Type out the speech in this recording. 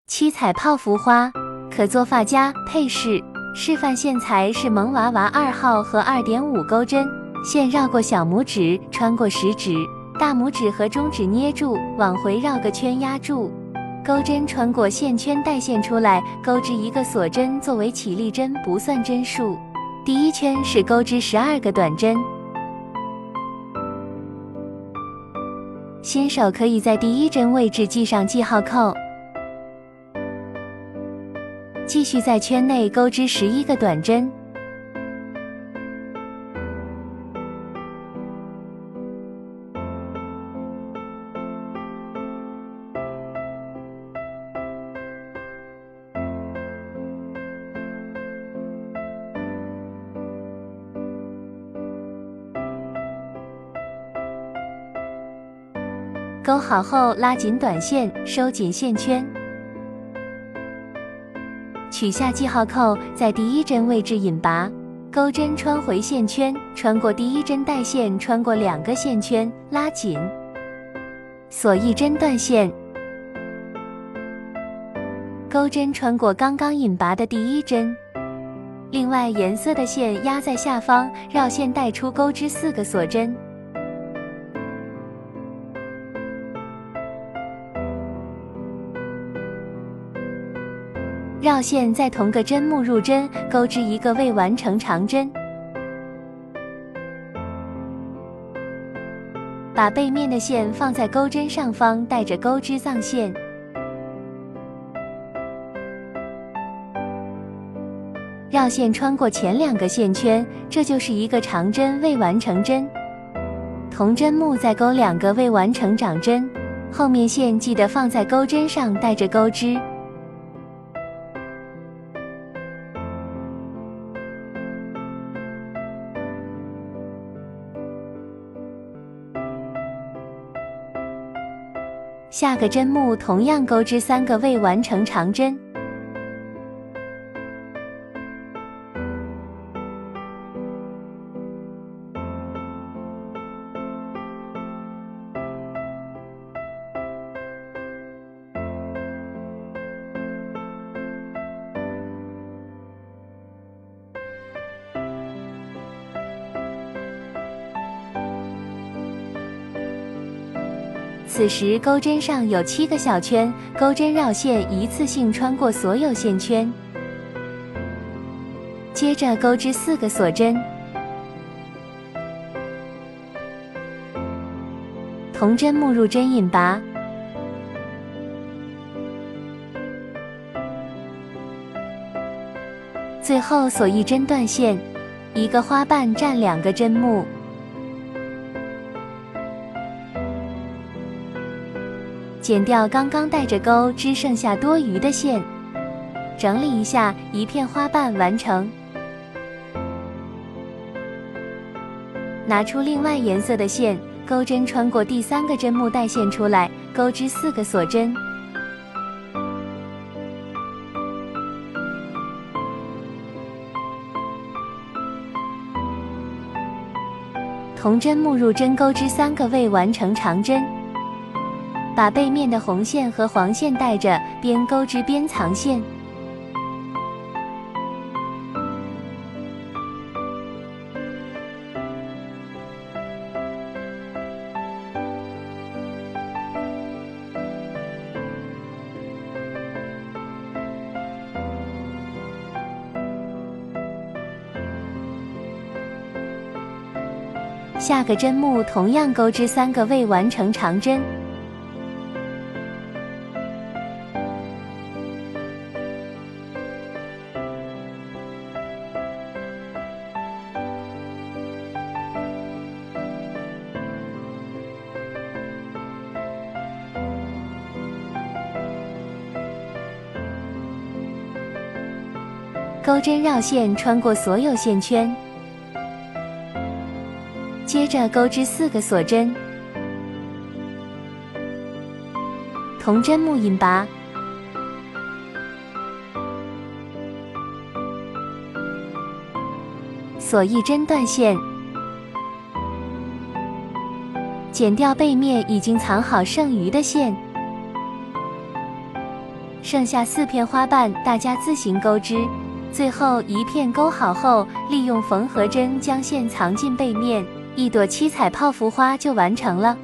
七彩泡芙花可做发夹。配饰示范线材是萌娃娃2号和 2.5 钩针，线绕过小拇指，穿过食指、大拇指和中指捏住，往回绕个圈压住。钩针穿过线圈带线出来，钩织一个锁针作为起立针，不算针数。第一圈是钩织12个短针。新手可以在第一针位置系上记号扣，继续在圈内钩织11个短针。钩好后拉紧短线，收紧线圈，取下记号扣，在第一针位置引拔，钩针穿回线圈，穿过第一针带线，穿过2个线圈，拉紧，锁一针断线，钩针穿过刚刚引拔的第一针，另外颜色的线压在下方，绕线带出，钩织4个锁针。绕线在同个针目入针，钩织一个未完成长针，把背面的线放在钩针上方，带着钩织藏线。绕线穿过前2个线圈，这就是一个长针未完成针。同针目再钩2个未完成长针，后面线记得放在钩针上，带着钩织。下个针目同样钩织3个未完成长针，此时钩针上有7个小圈，钩针绕线一次性穿过所有线圈，接着钩织4个锁针，同针目入针引拔，最后锁一针断线，一个花瓣占2个针目。剪掉刚刚带着钩织剩下多余的线，整理一下，一片花瓣完成。拿出另外颜色的线，钩针穿过第3个针目带线出来，钩织4个锁针。同针目入针，钩织3个未完成长针。把背面的红线和黄线带着，边钩织边藏线。下个针目同样钩织3个未完成长针。钩针绕线穿过所有线圈，接着钩织4个锁针，同针目引拔，锁一针断线，剪掉背面已经藏好剩余的线，剩下4片花瓣，大家自行钩织。最后一片钩好后，利用缝合针将线藏进背面，一朵七彩泡芙花就完成了。